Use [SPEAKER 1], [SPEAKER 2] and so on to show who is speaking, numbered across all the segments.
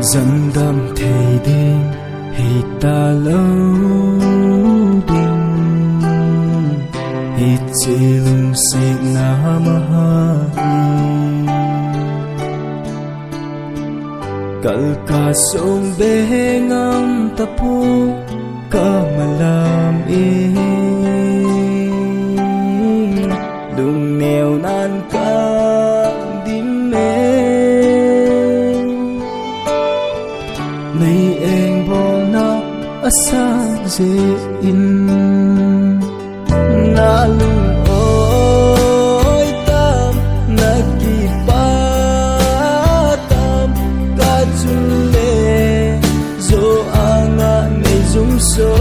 [SPEAKER 1] Dân đam thầy đi hi ta lâu đình hi chỉ lung xịt na ma kal ka song be ngam tapu ka malam đừng nèo nan ca dim mê nay em bỏ na asa dễ in na lung ôi tam na ki ba tam ka chun le zo anga nei zum so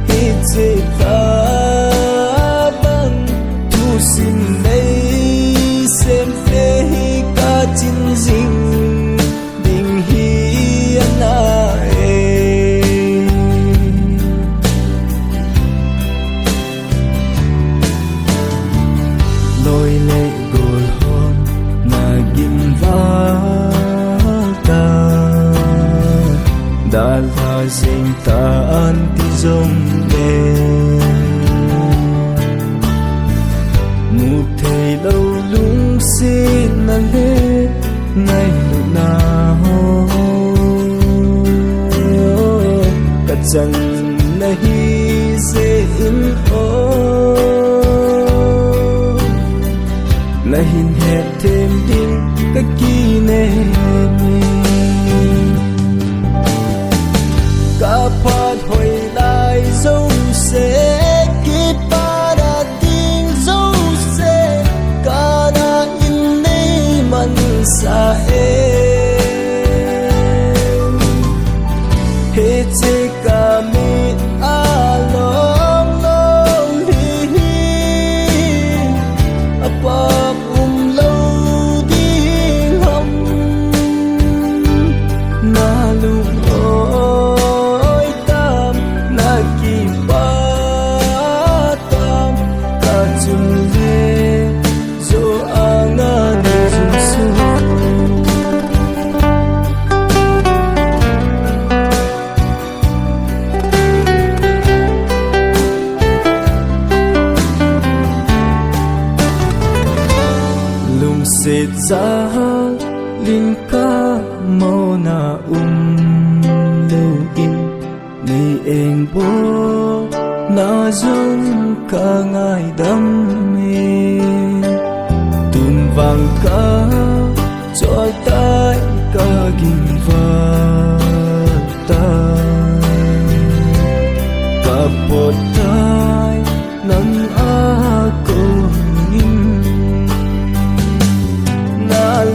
[SPEAKER 1] hi che ta chính dinh đình hi na lối lệ gol hon na gim va ta dal ha sing ta an ti zong le mu thei lâu lung xin na le ngày lúc nào cả chân này dễ in ô là hình hẹp thêm đinh các kỳ này cả phát hồi lại dấu sẽ kịp ba đã tin dấu sẽ cả đã in đây mình sa em hết chỉ cả mình along lonely apa lâu đi hồng na lung ôi tam na ki ba tam cả chung le zo anga ne zum su sẽ ra linh ca mô na lưu in ni em bố na dung ca ngài đam mê tùn vàng ca cho tay ca gìn vật tay ca bột tay nắng aku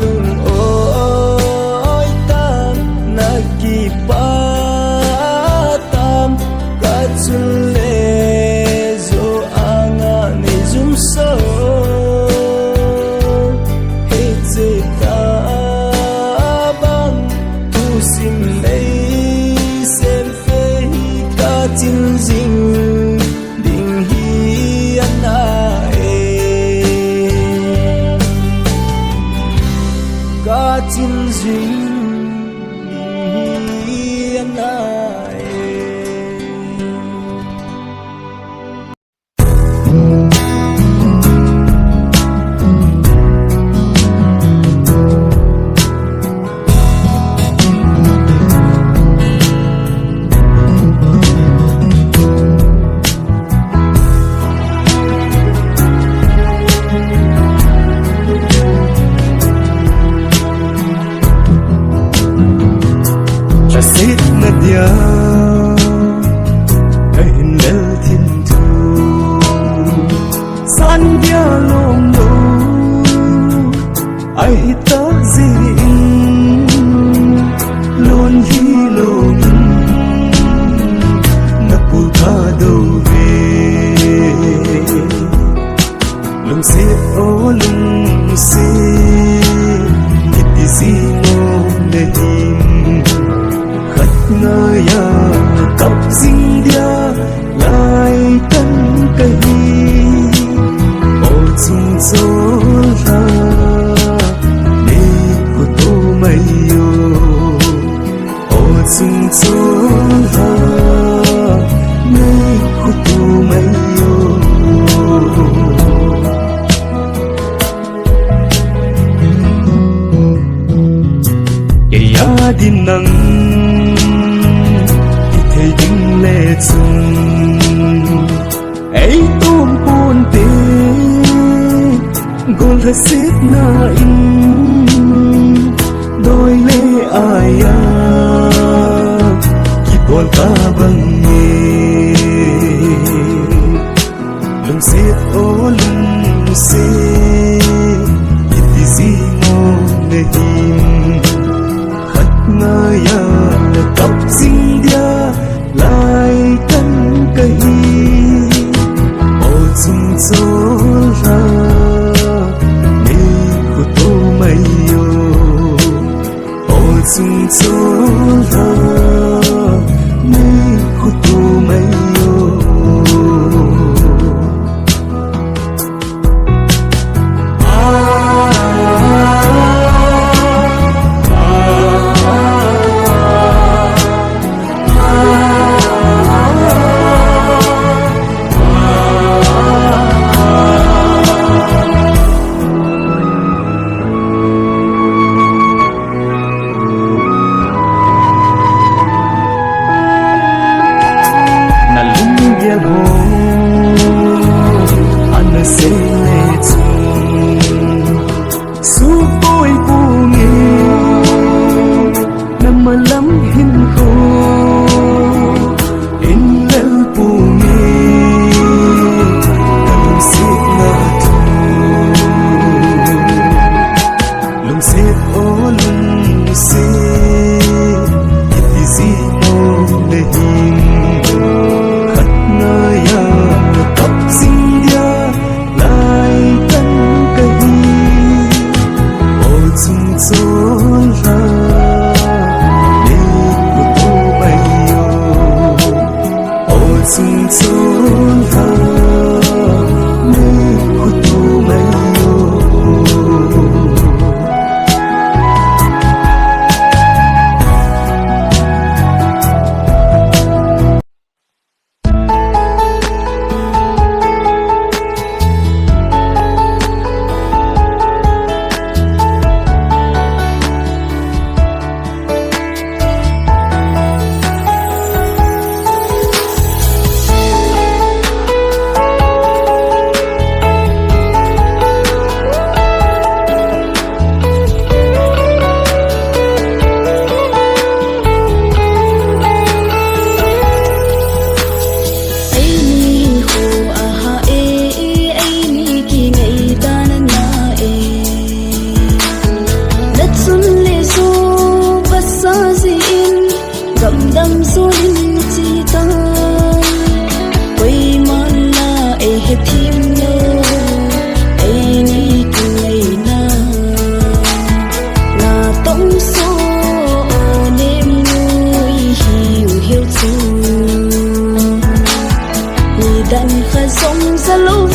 [SPEAKER 1] lung ôi tam na ki ba tam ka chun le zo anga nei zum so he che ta bang tu sim lei sem fe ka chin jing ding hi ana cả chính dinh đi anh ai
[SPEAKER 2] Sit na dia ai nel tin tu san dia long lo ai ta zin lon hi long na pu tha do ve lung se o lung se kiti si mo de nơi cặp dinh dia lại cân cây ô chung gió ra để của tôi mà đi nắng thì thấy đứng lệ chung ấy tôm buồn tê gol thật xếp na in đôi lệ ai à khi buồn ta bằng nghề lưng xếp ô lưng xếp thì gì ngô nề hình khách ngơi à cặp sinh dia lại cân cây ô chung gió ra mê của tô mây yo ô chung gió ra mê của tô mây yo
[SPEAKER 3] Hãy subscribe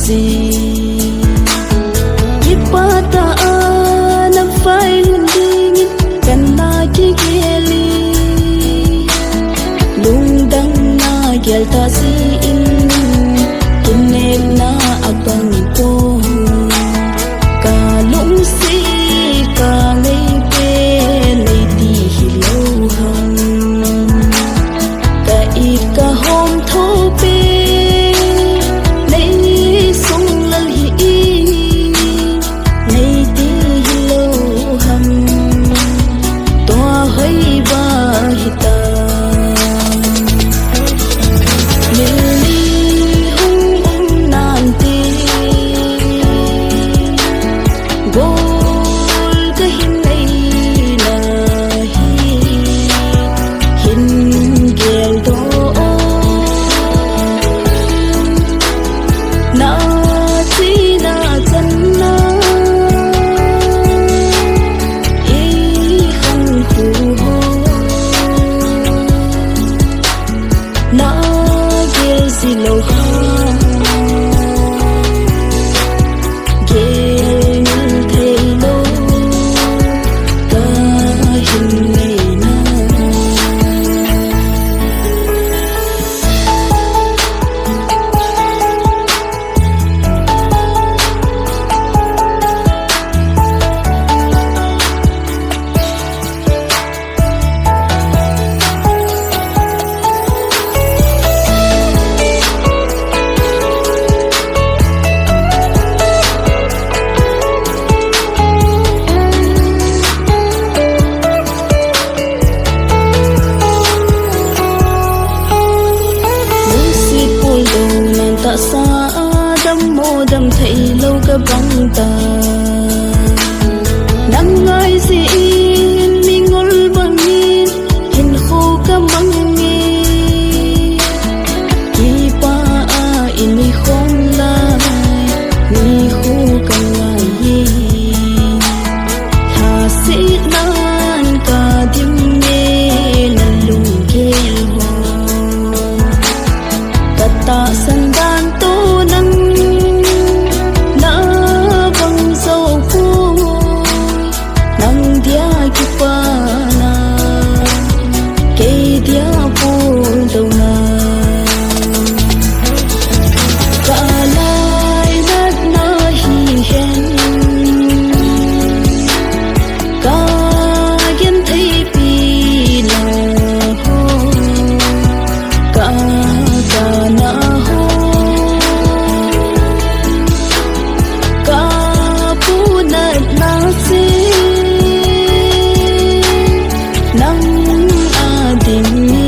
[SPEAKER 3] si Ipata na phai lundingin Kana kikeli Lungdang na gyalta si in Kinep na abang ko Kalung si ka ngay pe Lay di hilaw hang Ka ika hom tho pe Lay sung lal hi Lay di hilaw hang Toa hoy ba hita Lili nanti Gol kahinay lahi Hinggel doon Na sinatan na Ihang kuho Na gel silaw Gel ng thaylo Kahinay na Lusit puldo nan ta sa adam mo dam thaylo ka bangta Nang ngay si in mingol bangin Hin khu ka mangin Kipa in mi khom lai Mi khu ka ngay Hasit nan ka dim me Lalung gel ho Kata sandan to nang Na bang sâu ko Nang dia kipana Kay dia po daw na Kalay nat nahihen Kayan thay pila ho Kagana ho Kapunat nasi Nang ading ni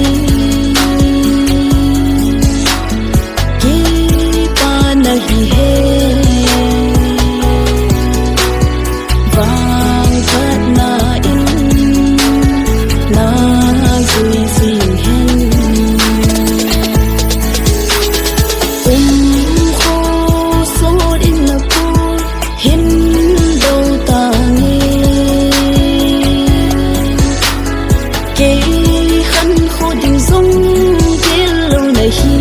[SPEAKER 3] Kipanahihe Vangkat na in Na gui singhen Kho số in là cô Hin đâu ta nghe Kê khăn khô đình dung Kê lâu này hi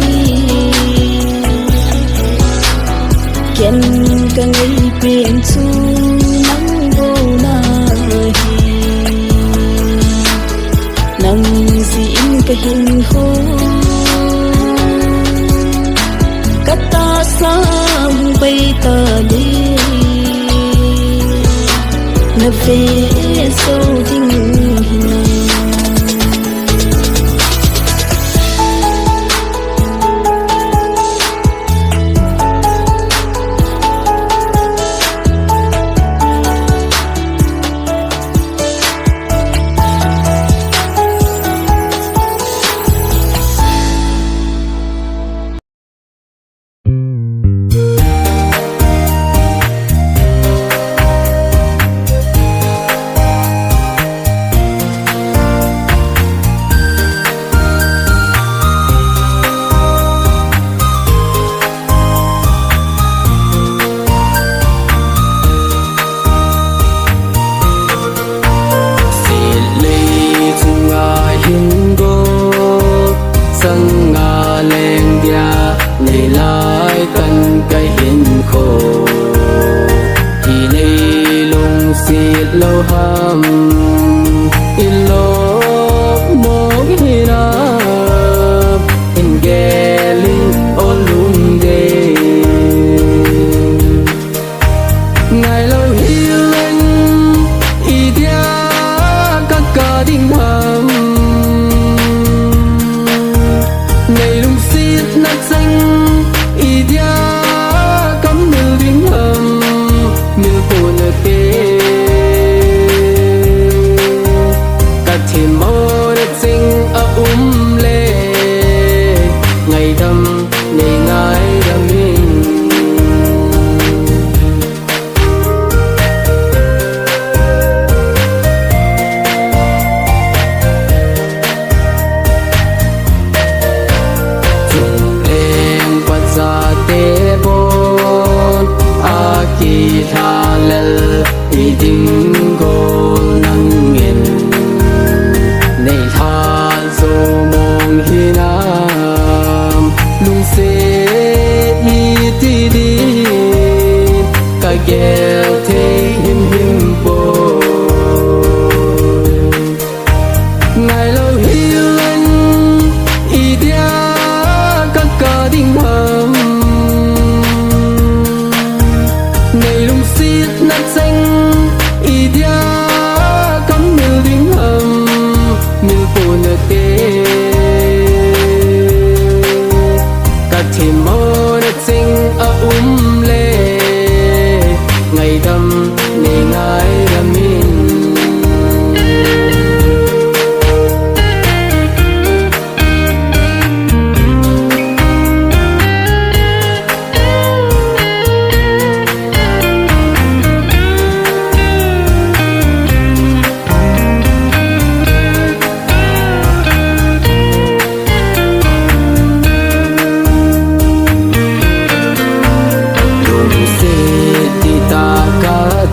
[SPEAKER 3] Kén ka ngay bên chu Nắng vô na hi Nang xin ka hin khô Kata sampai tadi Na ve so ding hina
[SPEAKER 1] xịt lâu hầm in lô mốc hi nạp in ghé linh ô lung đê ngày lâu hi lên y tia các ca đinh hầm ngày lung xịt nát xanh y tia cắm nư đinh hầm miêu phụ nơ tê cắt thêm mô đất sinh ở lê ngày đâm ngày ngái đâm mình dùng em quạt ra tê bồn a kỳ tha lel y đinh cô nâng nghiền này tha dô mong hi nam lung xê y ti đi cả ghé thế him him bồ ngày lâu hi lên y tia các ca đinh hầm ngày lung xịt nát xanh y tia cắm nư đinh hầm miêu phụ nơ tê cắt thêm mô đất sinh ở lê ngày đâm ngày ngái đâm mình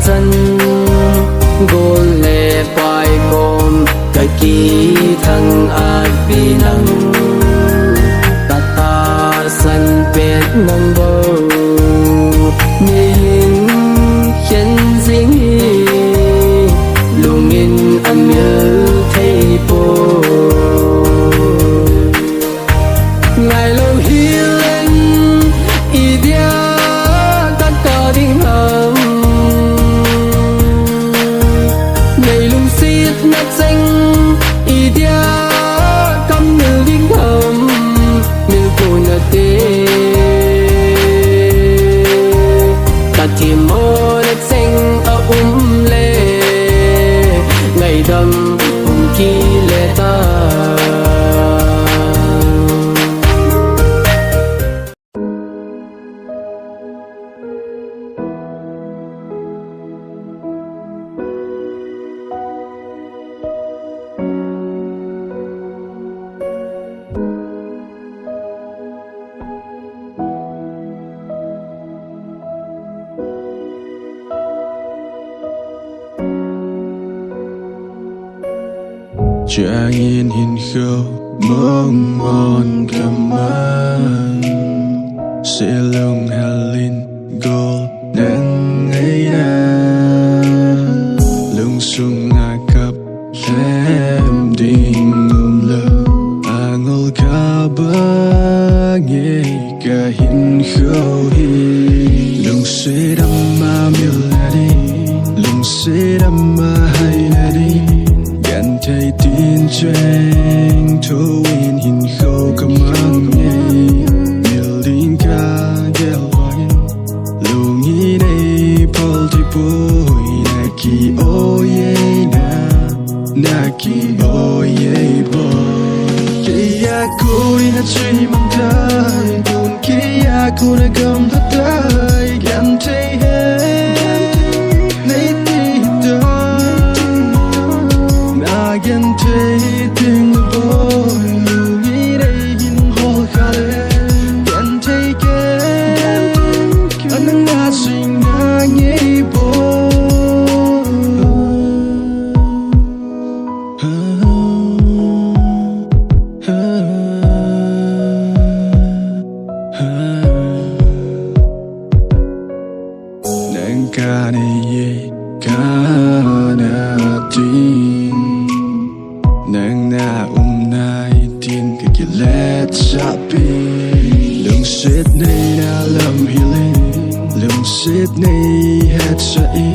[SPEAKER 1] chân gôn lệ bài gồm cái kỳ thăng át bi năng ta ta sân biệt năng bầu nhìn chân dính lùng in âm nhớ thấy bồ ngày lâu hi lên y tia tất cả đinh hầm nát xanh y tia cắm nư đinh hầm miêu phụ nơ tê cắt thêm mô đất xanh ở lê ngày đâm kỳ lệ ta
[SPEAKER 2] Cha yên hiền khâu mong mòn cầm mang sẽ lung hà linh gol nắng ngày na lung sung ngã cặp em đình lơ angol ca ba nghe cả hiền khâu hi lung sẽ đâm ma miêu là đi lung sẽ đâm ma hay là đi thấy tin tranh thô in hình khâu cầm mang nghe miêu đinh ca ghel vang lung hi đây paul thì bôi na ki oye na ki oye boy kia cô đi na chơi mang tay buồn kia cô na cầm thắt tay gan thấy hết lấy tin again taking the boy looking at him whole color can take it and not sing a boy nang ka ne ye kanatin nang natin kakilet sapi lungsit nay na lam hiling lungsit nay het sai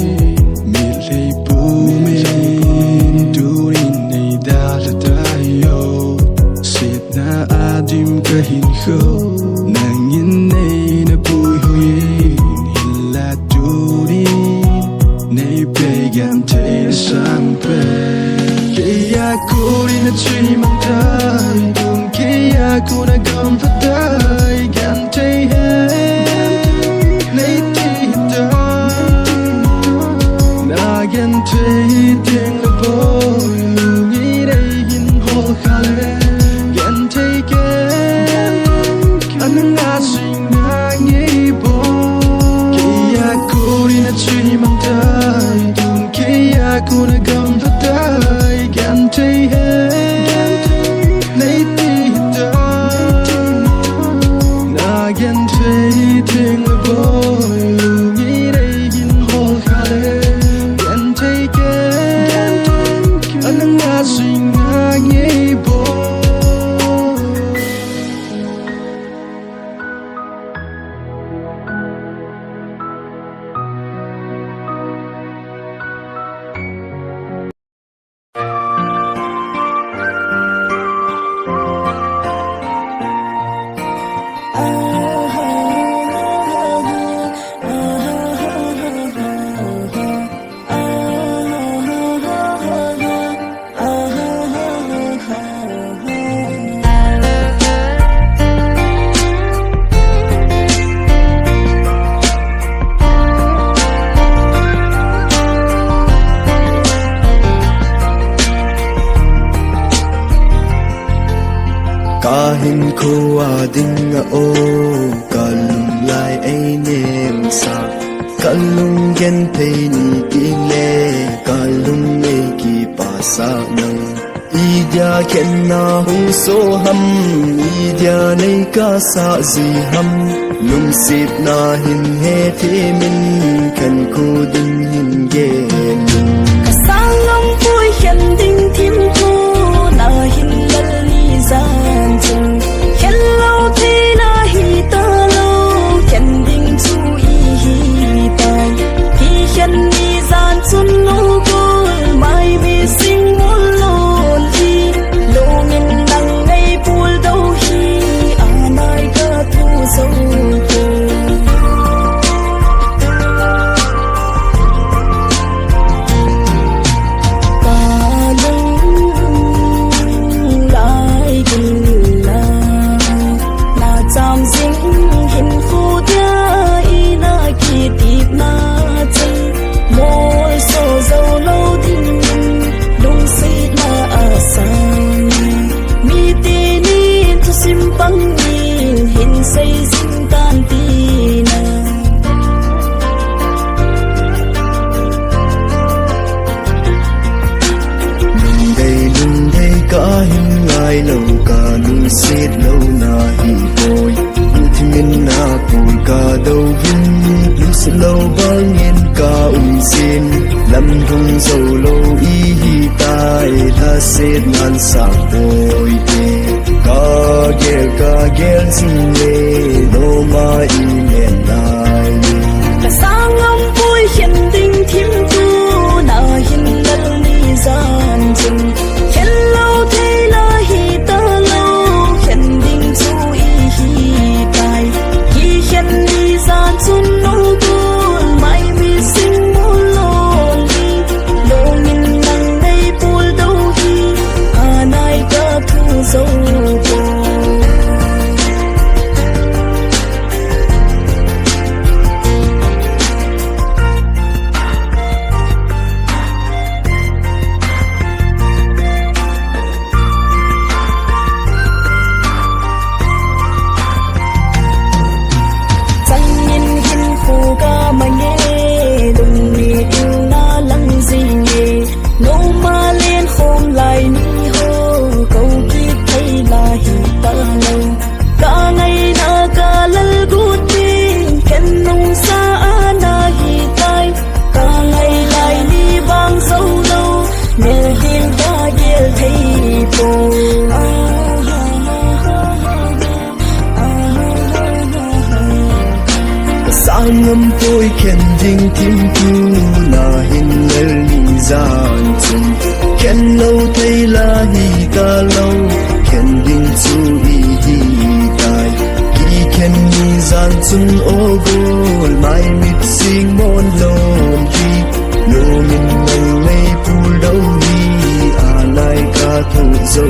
[SPEAKER 2] milay bumin durin nay dalatayo sit na adim kahinko nangin nay nabuhuyin hila durin nay began tay sampai kaya ko rin at siyimantay kung kaya ko nagampatay gantay nay titay nagantay ting laboy lungiray hinhol kale gantay ken anong asing nangibo kaya ko rin at siyimantay kung kaya ko nagampatay gantay nay titay nagantay ting laboy lungiray hinhol kale gantay ken anong asing nangibo
[SPEAKER 1] kahin ko ading o kalung lai ay nem sa kalung gen pay ni kile kalung ay ki pasa nang idya ken na hung so ham idya nay ka sa zi ham lung sit na hin he thi min kan ko din hin ge
[SPEAKER 3] sang long vui khen ding thim thu na hin lal ni gian chung khen lâu thế na hi ta lâu khen ding chu y hi tai hi khen ni gian chun no ko mai bi sing mon lon hi lo min nang ngay pul đâu hi anai ka thu sâu ko
[SPEAKER 1] sit lâu na hi boy min na pui ka đâu vin lu se lâu bao nhiên ka sin lam thung dầu lâu y hi tai la sit nan sa boy te ka gel sin le no ma i len lai
[SPEAKER 3] ka sang am vui khen ding thim tu na hin lal ni gian chung khen lâu thế la hi ta chun no gun mai mi sing mo lon hi lo min nang nei pul đâu hi anai ka thu zo ko
[SPEAKER 1] khen ding tim tu na hin lel ni zan chung khen lâu thấy là hi ta lâu khen ding chu hi tai ki khen ni zan chung o gol mai mit sing mon lon ki lo min nang nei pul đâu hi a lai ka thu zo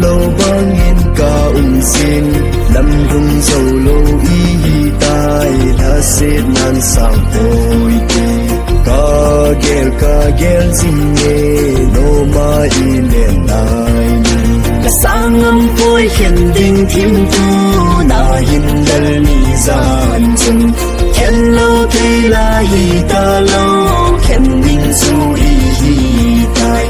[SPEAKER 1] lâu băng in ca xin lâm rung dầu lâu y tai đã xếp nan sang tôi ca gel zin nghe no ma i lên ai cả sang âm vui khen ding tim tu na hin dal ni gian chung khen lâu thấy là hi ta lâu khen ding su hi tai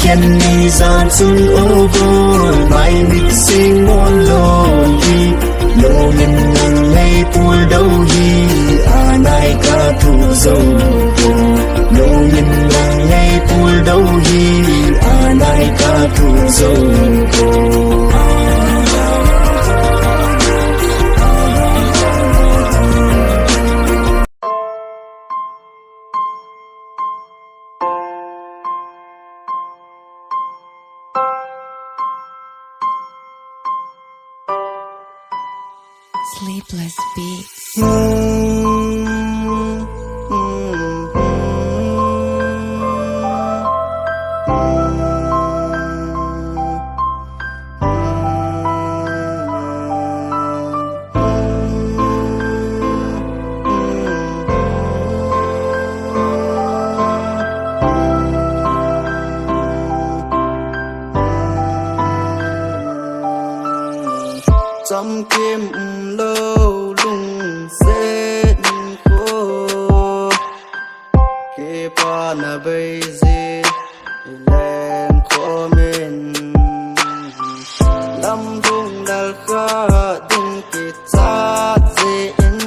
[SPEAKER 1] khen ni gian chung ô gol mai mit sing mon lon hi lo min nang nei pul đâu hi a nai ka thu zo ko lo min nang nei pul đâu hi a nai ka thu zo ko
[SPEAKER 4] Sleepless Beats.
[SPEAKER 1] Trăm kim lâu lung sẽ khô khi pa na bây giờ lên khó mình lâm rung dal kha ding kit sát zin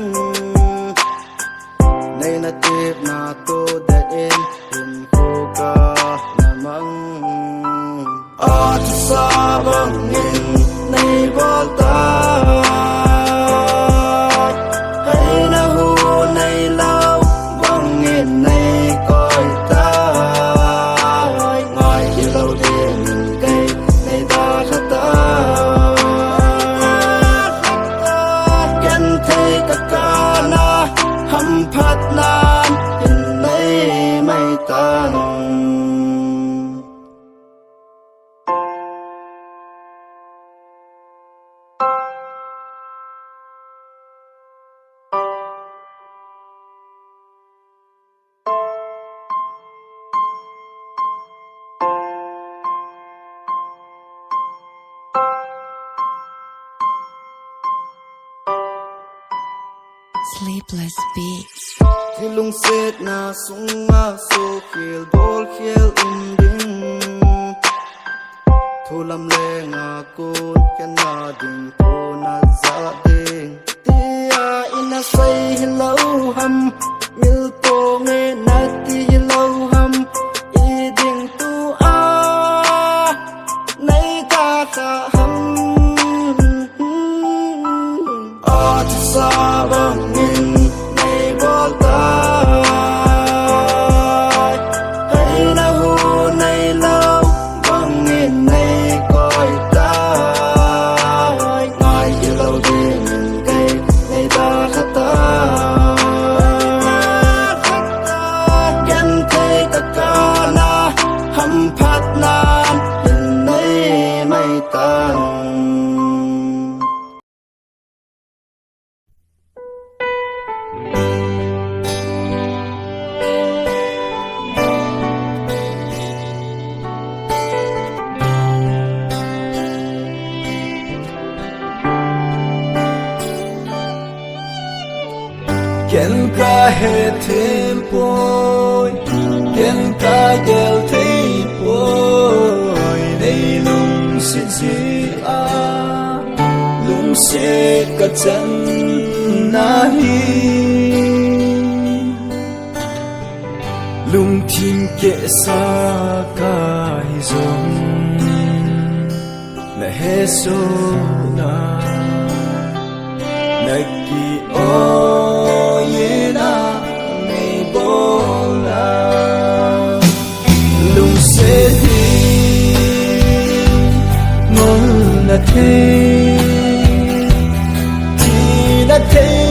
[SPEAKER 1] nay na tip na to da in ko ka namang at sa bangin nay volta hay na hu nay lao bang in nay coi ta ngồi kia lâu đêm cây nay ta khata ken thấy cả ca na hầm phát nan in nay mai tan
[SPEAKER 4] Sleepless Beats.
[SPEAKER 1] Hilung set na sunga so khil bol khel ding thulam le nga kun ken na ding to na za ding tia ina say hello ham mil to nge na ti hello ham i ding tu a nay ta ka ham a tu sa bang in nay volta พัดน้ำเห็นไหนไม่ต่าง Ken ka he thêm bôi Ken ka gel thấy bôi Đây lung sẽ gì lung sẽ cả chân na hi lung thiên kệ xa ka hi zong na he so na ki o na thế thì na thế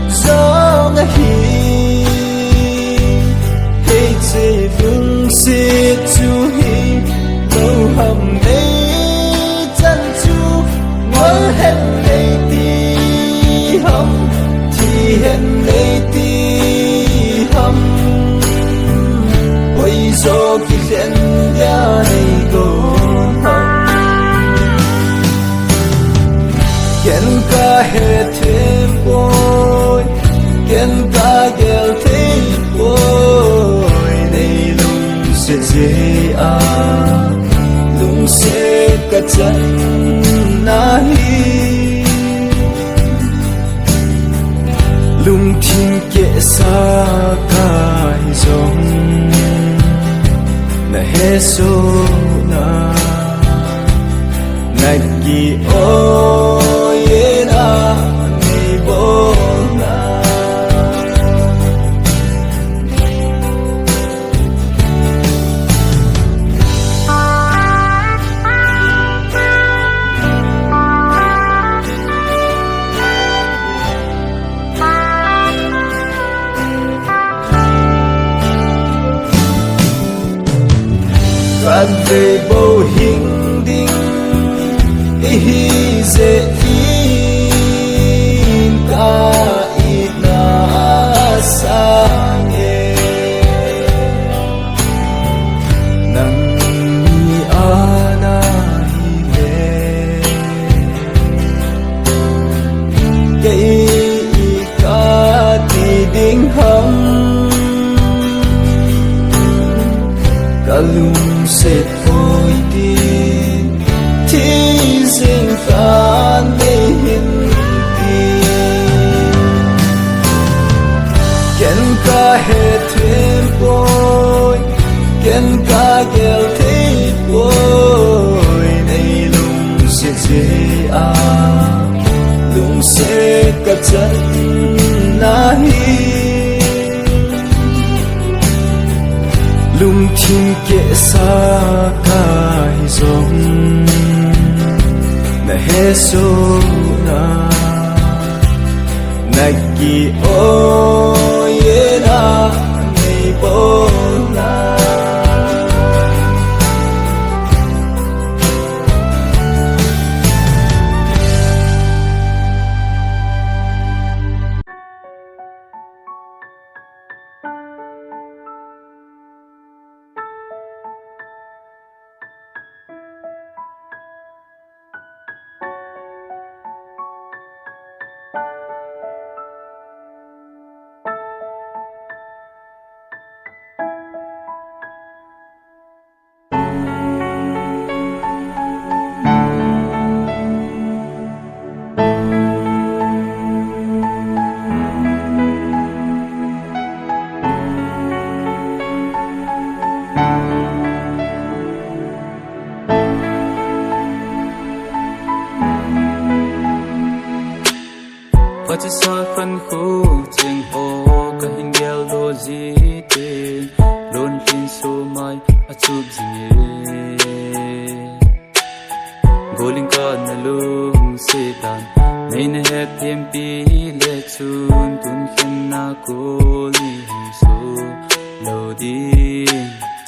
[SPEAKER 1] gió ngã hi hey chế vùng xịt chú hi đâu hầm đây chân chú ngỡ hết đây ti hầm thì hết đây ti hầm ôi gió kỳ khen ya này cô Ken ka he thêm bôi Ken ka gel thấy bôi Này lung sẽ dễ lung sẽ cả chân na hi lung thiên kệ xa kai dòng na he so na nagi o về bầu hình đinh hi dễ in ca ít na sang e nang ni ana hi le cái ca ti đinh hâm cả lung sẽ phôi tin thì sinh phan để hình tin Ken ka he thêm bôi Ken ka gel thấy bôi này lung sẽ dễ lung sẽ cả chân na hi lung thiên kệ xa kai dòng na he so na nagi o ye na nei bo na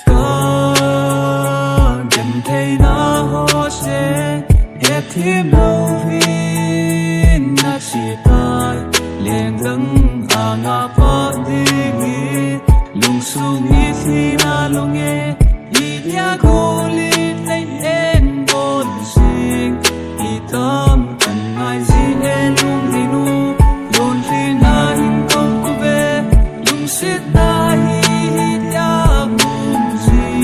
[SPEAKER 5] có đêm thấy nó ho sẽ hết thêm lâu viên na chỉ tai liền dâng ngã bỏ đi nghe lung sung nghĩ khi na lung nghe đi dia cô lên lên em bốn sinh đi tâm cần ai gì em lung đi nu luôn khi na hình công cô về lung xít na hi dia mum gì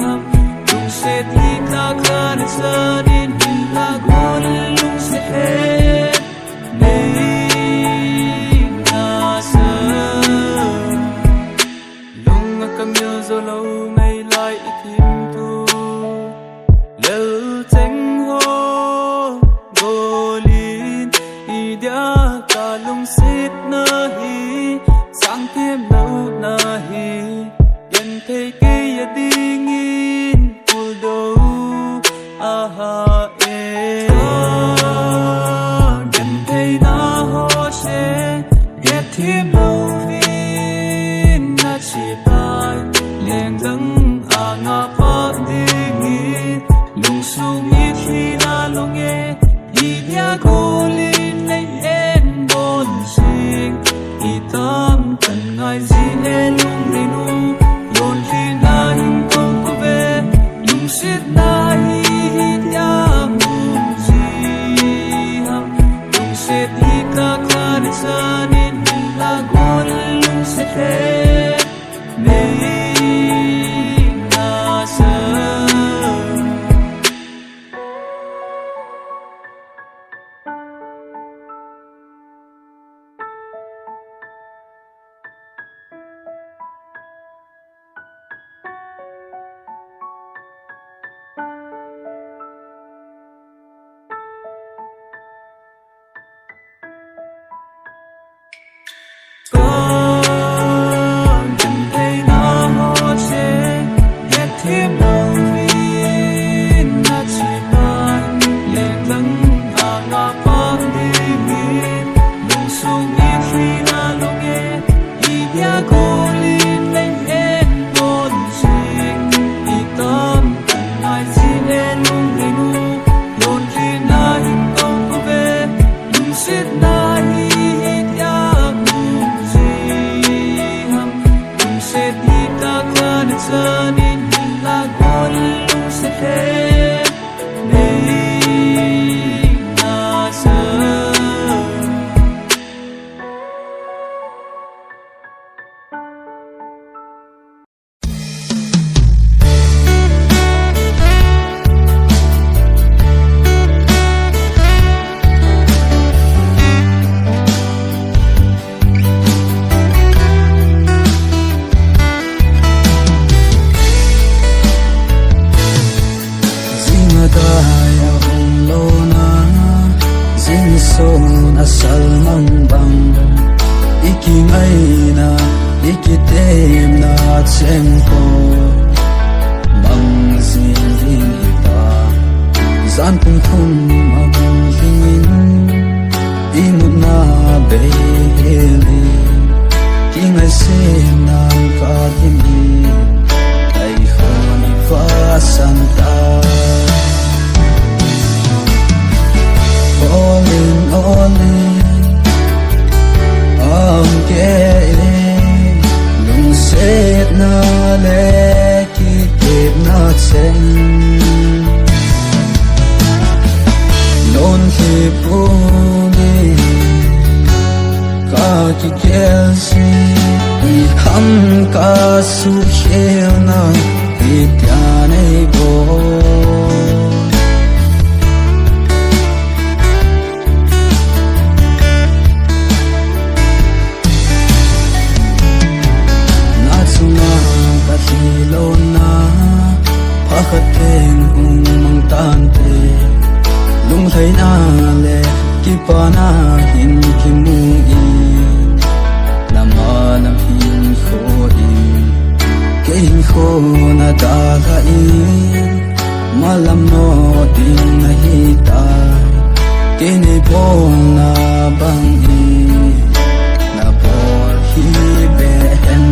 [SPEAKER 5] ham lung xít hi ta khăn sa đến hình ta gôn lung xít hết rồi lâu ngày lại thêm thu lỡ tranh hoa gồ linh đi đá cả lung xít na hi sáng thêm lâu na hi nhận thấy kia đi nghìn phù đâu ha e nhận thấy na hoa sẽ hết thêm lâu viên na chỉ tai liền dâng ngã bỏ đi nghe lung sung nghĩ khi na lung nghe đi dia cô lên lên em bốn sinh đi tâm cần ngài gì em lung đi nu luôn khi na hình công cô về lung xít na hi dia mum gì ham lung xít hi ta khăn sa nên là gôn lung xít hết thêm lâu viên na chỉ tai liền dâng ngã bỏ đi nghe lung sung nghĩ khi na lung nghe đi dia cô lên lên em bốn sinh đi tâm cần ai xin em lung đi nu luôn khi na hình công cô về lung xít na hi dia mum gì ham lung xít hi ta khăn sa nên là gôn lung xít hết na sơ
[SPEAKER 1] son asal mang bang iking ay na ikitem na tsempo mang zin pa zan kung khum mang hingin imut na beheli king ay sem na ka himi ay honi fa santa all in ang kailing lung set na le kikip na chen non hipuni ka kikelsi i ham ka su na ityane go Hilona pakhateng mang tante lung thai na le kipana hin kimui lama nam hin kho in ke hin kho na da ga in malam no din na hi ta ke ne bong na bang i na bol hi be hen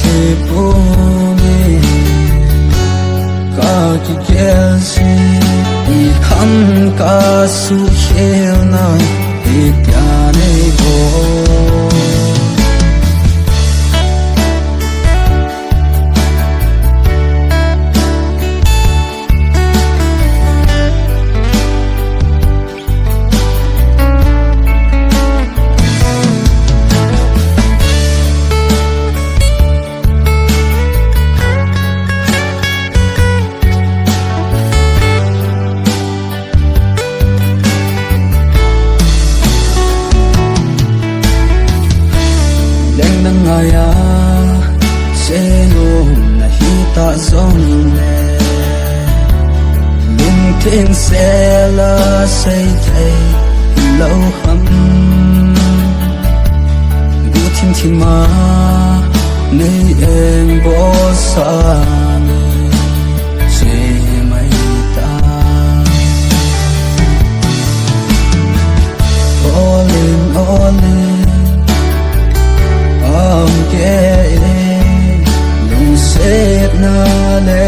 [SPEAKER 1] khi bumi ka ki kelsi I ham ka su khena I pyane bo ngaya seno na hita zong ne lung thiên se la say thay lâu hầm gu thiên thiên ma nơi em bỏ xa sẽ mây ta all in ke lung set na le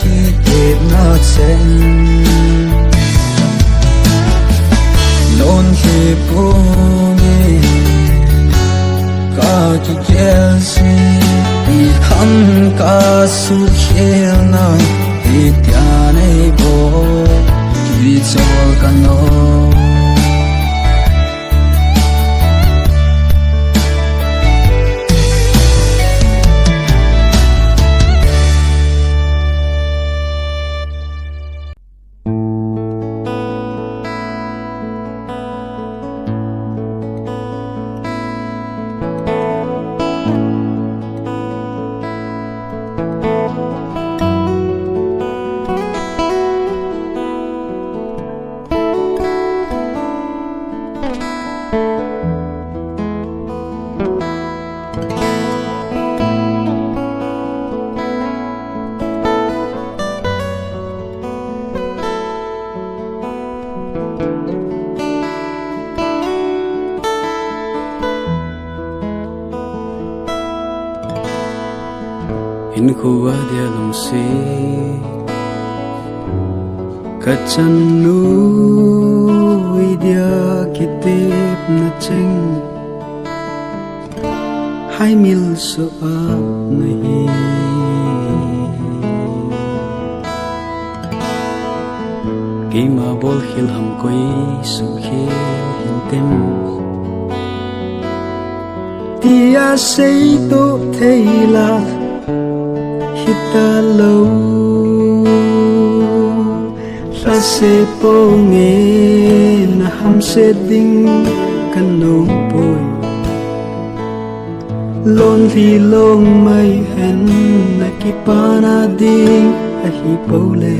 [SPEAKER 1] ki tep na chen lon he pu me ka ki kelsi I ham ka su khena I pyane bo ki chol kano in khuwa dia lung si kachan nu dia kitip na cheng hai mil so ap nahi ki ma bol khil ham koi su khil hin tem tia sei to theila hita lâu ra se po nghe na ham se ding kan nong poi lon li long mai hen na ki pana ding a hi po le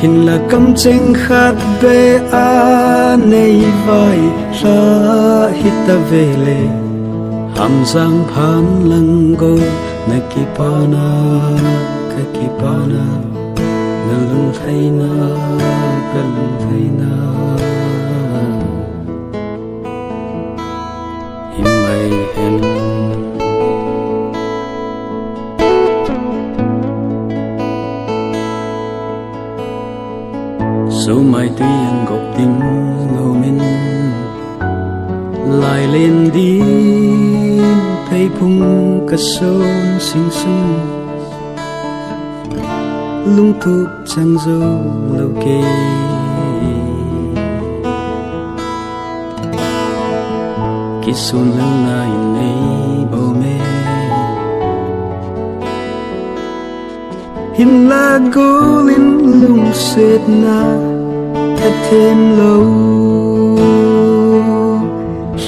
[SPEAKER 1] hin la kam cheng khat be a nei vai sa hita vele ham sang phan lang go nakipana kakipana nalung thaina kalung thaina himai hen so mai tuy anh gọc tim ngô min lại lên đi thấy phung cả sơn xinh xinh lung thục chẳng dâu lâu kê khi xuân lần này này bầu mê hin la cô linh lung sệt na thật thêm lâu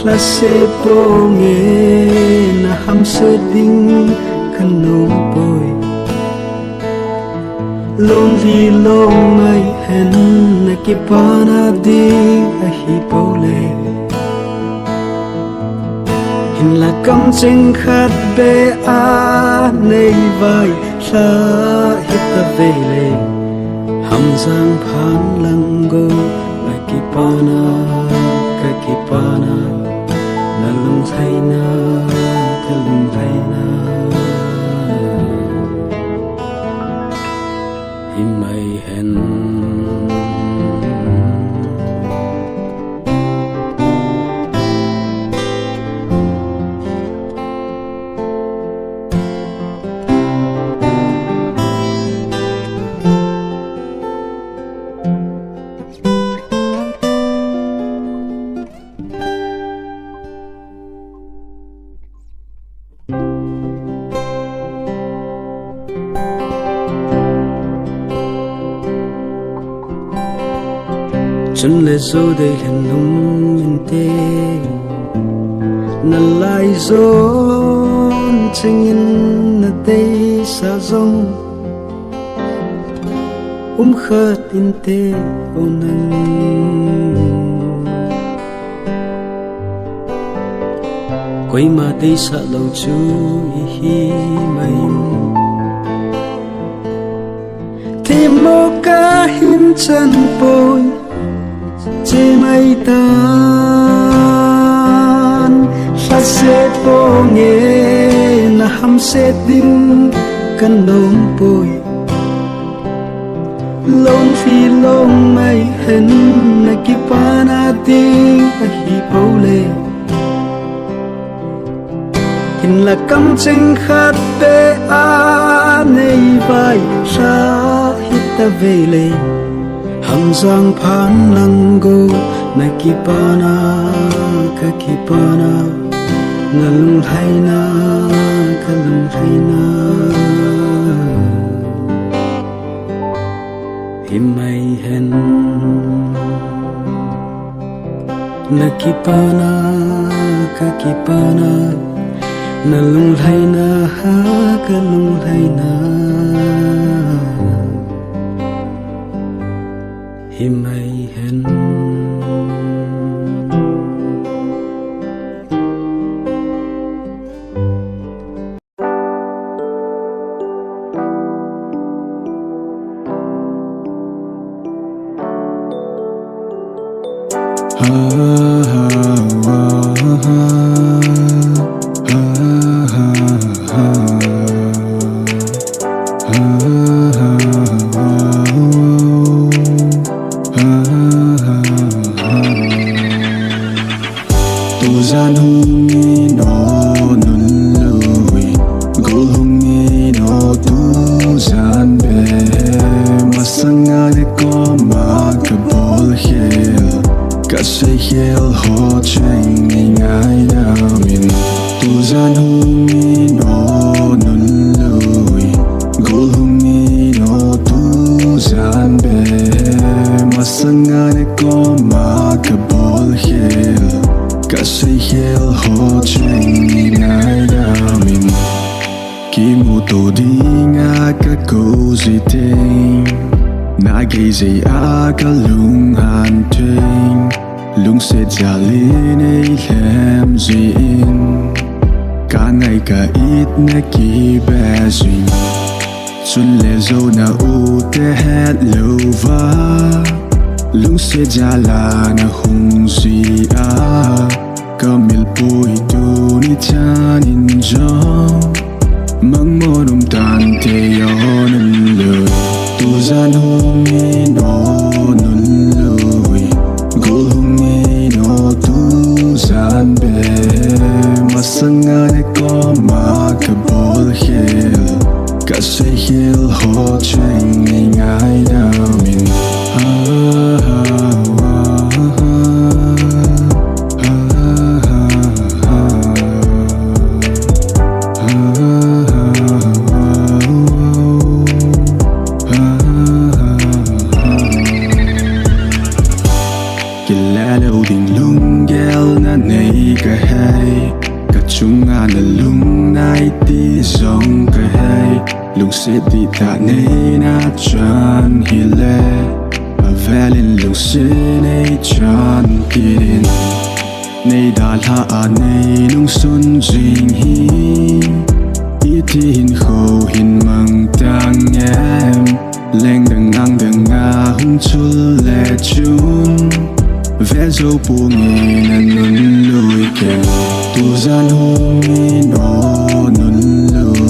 [SPEAKER 1] la se po nghe na ham se ding kan nong boy long vi long mai hen na ki pana ding a hi pole hin la kam cheng khat be a nei vai sa hit ta vele ham sang phan lang go na ki pana ka ki pana na lung thaina chun le zo de hen lum min te na lai zon chingin na te sa zong khat in te onan quay mà tây sa lâu chu hi mai thêm mô ca hin chân bôi chê mây tan phát sẽ bô nghe na ham sẽ đinh căn đốm bôi lông phi lông mây hen na kipana ting a hi bâu lê hin là cắm chênh khát bê a nei vai ra hít ta về lê hằng giang phan lăng go na kipana ka kipana na lung hai na ka lung hai na him mai hen na kipana ka kipana na lung hai na ha ka lung hai na him mai hen
[SPEAKER 2] Hãy subscribe cho kênh Ghiền Mì Gõ để không bỏ lỡ